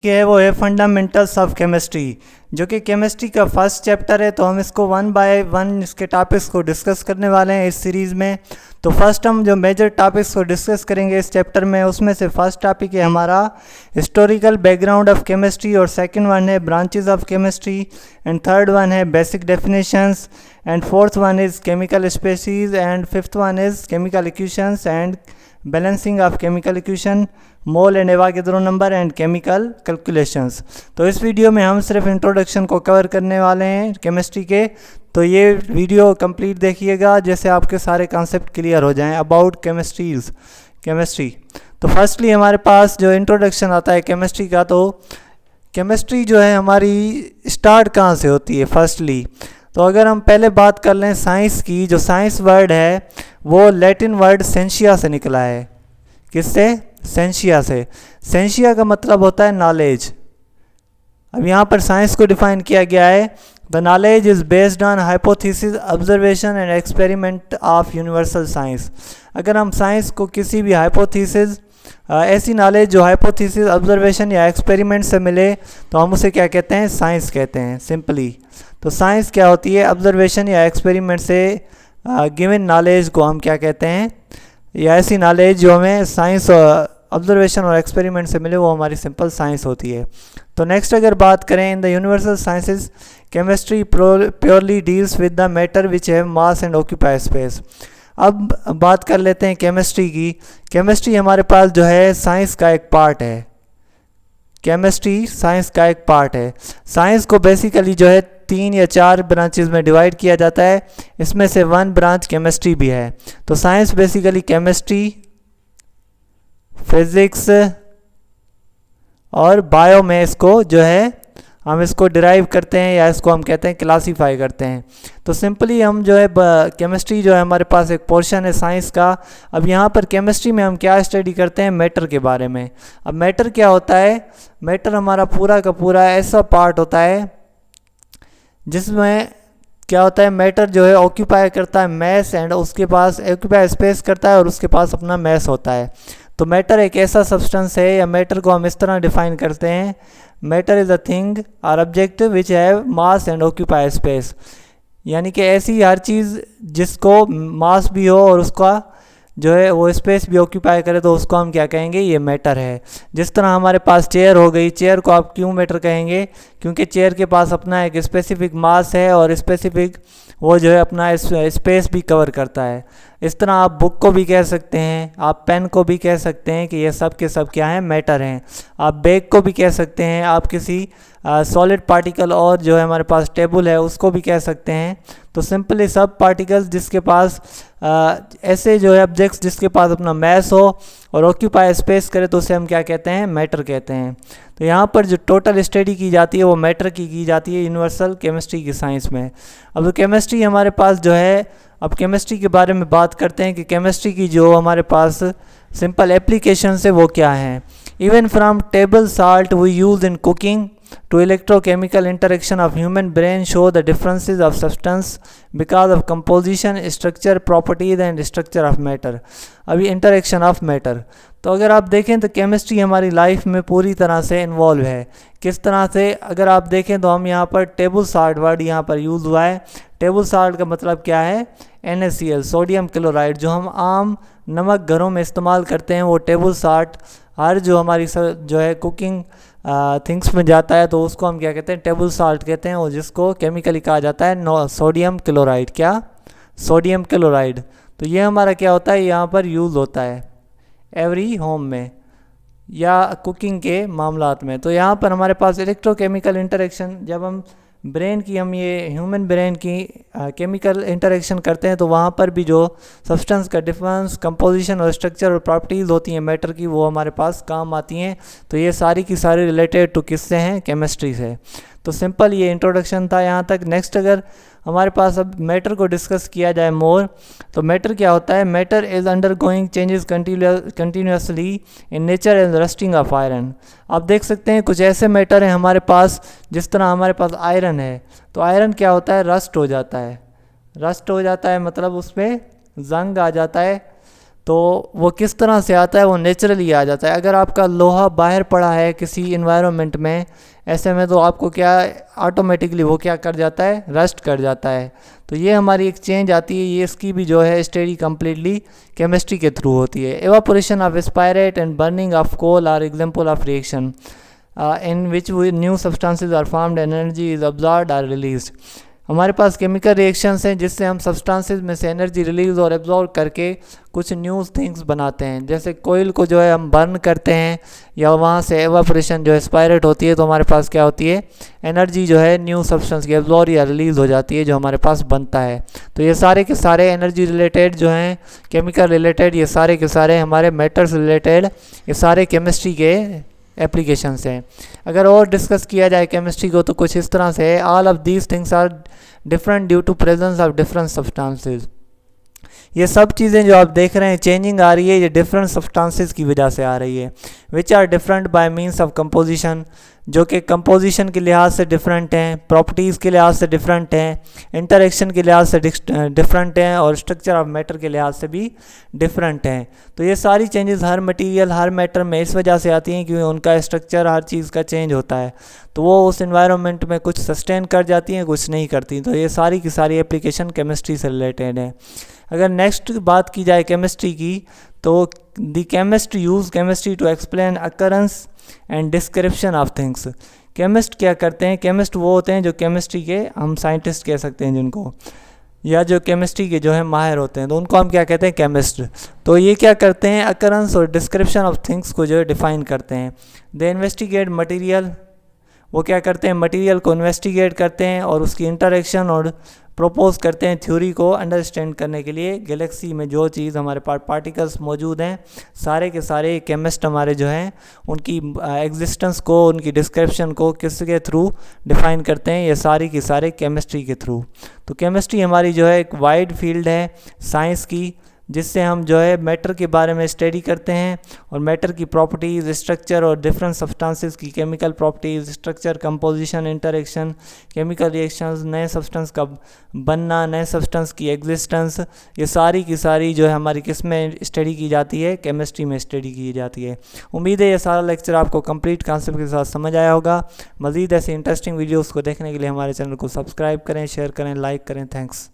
कि है वो है फंडामेंटल्स ऑफ केमिस्ट्री, जो कि केमिस्ट्री का फर्स्ट चैप्टर है। तो हम इसको वन बाय वन इसके टॉपिक्स को डिस्कस करने वाले हैं इस सीरीज़ में। तो फर्स्ट हम जो मेजर टॉपिक्स को डिस्कस करेंगे इस चैप्टर में, उसमें से फर्स्ट टॉपिक है हमारा हिस्टोरिकल बैकग्राउंड ऑफ केमिस्ट्री, और सेकंड वन है branches of chemistry, and third one है basic definitions, and fourth one is chemical species, and fifth one is chemical equations and balancing of chemical equation, mole and Avogadro number and chemical calculations. तो इस video में हम सिर्फ introduction को cover करने वाले हैं केमिस्ट्री के। तो ये वीडियो कंप्लीट देखिएगा जैसे आपके सारे कॉन्सेप्ट क्लियर हो जाएं अबाउट केमिस्ट्री। तो फर्स्टली हमारे पास जो इंट्रोडक्शन आता है केमिस्ट्री का, तो केमिस्ट्री जो है हमारी स्टार्ट कहाँ से होती है फर्स्टली। तो अगर हम पहले बात कर लें साइंस की, जो साइंस वर्ड है वो लैटिन वर्ड सेंशिया से निकला है। किससे? सेंशिया से। सेंशिया का मतलब होता है नॉलेज। अब यहाँ पर साइंस को डिफाइन किया गया है, the knowledge is based on hypothesis, observation and experiment of universal science. अगर हम साइंस को किसी भी हाइपोथेसिस, ऐसी नॉलेज जो हाइपोथेसिस, ऑब्जर्वेशन या एक्सपेरिमेंट से मिले, तो हम उसे क्या कहते हैं? साइंस कहते हैं सिंपली। तो साइंस क्या होती है? ऑब्जर्वेशन या एक्सपेरिमेंट से गिवन नॉलेज को हम क्या कहते हैं, या ऐसी नॉलेज जो हमें साइंस, ऑब्जर्वेशन और एक्सपेरिमेंट से मिले, वो हमारी सिंपल साइंस होती है। तो नेक्स्ट अगर बात करें, in the universal sciences chemistry purely deals with the matter which have mass and occupy space. अब बात कर लेते हैं केमिस्ट्री की। केमिस्ट्री हमारे पास जो है साइंस का एक पार्ट है। केमिस्ट्री साइंस का एक पार्ट है। साइंस को बेसिकली जो है 3 या 4 ब्रांचेस में डिवाइड किया जाता है, इसमें से 1 ब्रांच केमिस्ट्री भी है। तो साइंस बेसिकली केमिस्ट्री, फिजिक्स और बायो में इसको जो है हम इसको डिराइव करते हैं, या इसको हम कहते हैं क्लासीफाई करते हैं। तो सिंपली हम जो है केमिस्ट्री जो है हमारे पास एक पोर्शन है साइंस का। अब यहाँ पर केमिस्ट्री में हम क्या स्टडी करते हैं? मैटर के बारे में। अब मैटर क्या होता है? मैटर हमारा पूरा का पूरा ऐसा पार्ट होता है जिसमें क्या होता है, मैटर जो है ऑक्यूपाई करता है मैस, एंड उसके पास ऑक्यूपाई स्पेस करता है और उसके पास अपना मैस होता है। तो मैटर एक ऐसा सब्सटेंस है, या मैटर को हम इस तरह डिफाइन करते हैं, मैटर इज़ अ थिंग और object which have mass and occupy space. यानी कि ऐसी हर चीज़ जिसको मास भी हो और उसका जो है वो स्पेस भी ऑक्यूपाई करे, तो उसको हम क्या कहेंगे? ये मैटर है। जिस तरह हमारे पास चेयर हो गई, चेयर को आप क्यों मैटर कहेंगे? क्योंकि चेयर के पास अपना एक स्पेसिफिक मास है और स्पेसिफिक वो जो है अपना स्पेस भी कवर करता है। इस तरह आप बुक को भी कह सकते हैं, आप पेन को भी कह सकते हैं कि ये सब के सब क्या हैं? मैटर हैं। आप बैग को भी कह सकते हैं, आप किसी सॉलिड पार्टिकल और जो है हमारे पास टेबल है उसको भी कह सकते हैं। तो सिंपली सब पार्टिकल्स जिसके पास ऐसे जो है ऑब्जेक्ट्स जिसके पास अपना मैस हो और ऑक्यूपाई स्पेस करे, तो उसे हम क्या कहते हैं? मैटर कहते हैं। तो यहाँ पर जो टोटल स्टडी की जाती है वो मैटर की जाती है यूनिवर्सल केमिस्ट्री की साइंस में। अब केमिस्ट्री हमारे पास जो है, अब केमिस्ट्री के बारे में बात करते हैं कि केमिस्ट्री की जो हमारे पास सिंपल एप्लीकेशन है वो क्या हैं। Even from table salt we use in cooking to electrochemical interaction of human brain show the differences of substance because of composition, structure, properties and structure of matter। अभी interaction of matter, तो अगर आप देखें तो chemistry हमारी life में पूरी तरह से इन्वॉल्व है। किस तरह से? अगर आप देखें तो हम यहाँ पर टेबल साल्ट वर्ड यहाँ पर यूज़ हुआ है। टेबल साल्ट का मतलब क्या है? NaCl, sodium chloride. जो हम आम नमक घरों में इस्तेमाल करते हैं वो टेबल साल्ट हर जो हमारी जो है कुकिंग थिंग्स में जाता है, तो उसको हम क्या कहते हैं? टेबल साल्ट कहते हैं, और जिसको केमिकली कहा जाता है सोडियम क्लोराइड। क्या? Sodium chloride. तो ये हमारा क्या होता है? यहाँ पर यूज़ होता है एवरी होम में या कुकिंग के मामलात में। तो यहाँ पर हमारे पास इलेक्ट्रोकेमिकल इंटरेक्शन, जब हम ब्रेन की, हम ये ह्यूमन ब्रेन की केमिकल इंटरेक्शन करते हैं, तो वहाँ पर भी जो सब्सटेंस का डिफरेंस, कंपोजिशन और स्ट्रक्चर और प्रॉपर्टीज़ होती हैं मैटर की, वो हमारे पास काम आती हैं। तो ये सारी की सारी रिलेटेड टू किससे हैं? केमिस्ट्री से। तो सिंपल ये इंट्रोडक्शन था यहाँ तक। नेक्स्ट अगर हमारे पास अब मैटर को डिस्कस किया जाए मोर, तो मैटर क्या होता है? Matter is under going changes continuously in nature and rusting of iron. आप देख सकते हैं कुछ ऐसे मैटर हैं हमारे पास, जिस तरह हमारे पास आयरन है, तो आयरन क्या होता है? रस्ट हो जाता है। रस्ट हो जाता है मतलब उसमें जंग आ जाता है। तो वो किस तरह से आता है, वो नेचुरली आ जाता है। अगर आपका लोहा बाहर पड़ा है किसी इन्वायरमेंट में, ऐसे में तो आपको क्या ऑटोमेटिकली वो क्या कर जाता है, रस्ट कर जाता है। तो ये हमारी एक चेंज आती है, ये इसकी भी जो है स्टडी कम्प्लीटली केमिस्ट्री के थ्रू होती है। Evaporation of spirit and burning of coal are example of reaction in which new substances are formed, energy is absorbed or released। हमारे पास केमिकल रिएक्शंस हैं जिससे हम सब्सटेंसेस में से एनर्जी रिलीज और एब्जॉर्ब करके कुछ न्यू थिंग्स बनाते हैं। जैसे कोयल को जो है हम बर्न करते हैं या वहाँ से एवापोरेशन जो है स्पायरेट होती है, तो हमारे पास क्या होती है, एनर्जी जो है न्यू सब्सटेंस की एब्जॉर्ब या रिलीज हो जाती है, जो हमारे पास बनता है। तो ये सारे के सारे एनर्जी रिलेटेड जो हैं, केमिकल रिलेटेड, ये सारे के सारे हमारे मैटर्स रिलेटेड, ये सारे केमिस्ट्री के एप्लीकेशंस हैं। अगर और डिस्कस किया जाए केमिस्ट्री को तो कुछ इस तरह से है, all of these things are different due to presence of different substances. ये सब चीज़ें जो आप देख रहे हैं चेंजिंग आ रही है, ये डिफरेंट सब्सटेंसेस की वजह से आ रही है, which are different by means of composition, जो कि कंपोजिशन के लिहाज से डिफरेंट हैं, प्रॉपर्टीज़ के लिहाज से डिफरेंट हैं, इंटरेक्शन के लिहाज से डिफरेंट हैं, और स्ट्रक्चर ऑफ मैटर के लिहाज से भी डिफरेंट हैं। तो ये सारी चेंजेस हर मटेरियल, हर मैटर में इस वजह से आती हैं क्योंकि उनका स्ट्रक्चर हर चीज़ का चेंज होता है, तो वो उस एनवायरनमेंट में कुछ सस्टेन कर जाती हैं, कुछ नहीं करती। तो ये सारी की सारी एप्लीकेशन केमिस्ट्री से रिलेटेड है। अगर नेक्स्ट बात की जाए केमिस्ट्री की, तो the chemist use chemistry to explain occurrence and description of things. Chemist क्या करते हैं, केमिस्ट वो होते हैं जो केमिस्ट्री के, हम साइंटिस्ट कह सकते हैं जिनको, या जो केमिस्ट्री के जो है माहिर होते हैं, तो उनको हम क्या कहते हैं, केमिस्ट। तो ये क्या करते हैं, अकरेंस और डिस्क्रिप्शन ऑफ थिंग्स को जो है डिफाइन करते हैं। दे इन्वेस्टिगेट मटेरियल, वो क्या करते हैं, मटेरियल को इन्वेस्टिगेट करते हैं और उसकी इंटरेक्शन और प्रोपोज करते हैं थ्योरी को अंडरस्टैंड करने के लिए। गैलेक्सी में जो चीज़ हमारे पास पार्टिकल्स मौजूद हैं, सारे के सारे केमिस्ट हमारे जो हैं उनकी एग्जिस्टेंस को, उनकी डिस्क्रिप्शन को किसके थ्रू डिफाइन करते हैं, ये सारी की सारे केमिस्ट्री के थ्रू। तो केमिस्ट्री हमारी जो है एक वाइड फील्ड है साइंस की, जिससे हम जो है मैटर के बारे में स्टडी करते हैं और मैटर की प्रॉपर्टीज़, स्ट्रक्चर और डिफरेंट सब्सटेंसेस की chemical properties, structure, composition, interaction, chemical reactions, नए सब्सटेंस का बनना, नए सब्सटेंस की एग्जिस्टेंस, ये सारी की सारी जो है हमारी किस में स्टडी की जाती है, केमिस्ट्री में स्टडी की जाती है। उम्मीद है ये सारा लेक्चर आपको कंप्लीट कॉन्सेप्ट के साथ समझ आया होगा। मज़ीद ऐसे इंटरेस्टिंग वीडियोज़ को देखने के लिए हमारे चैनल को सब्सक्राइब करें, शेयर करें, लाइक करें। थैंक्स।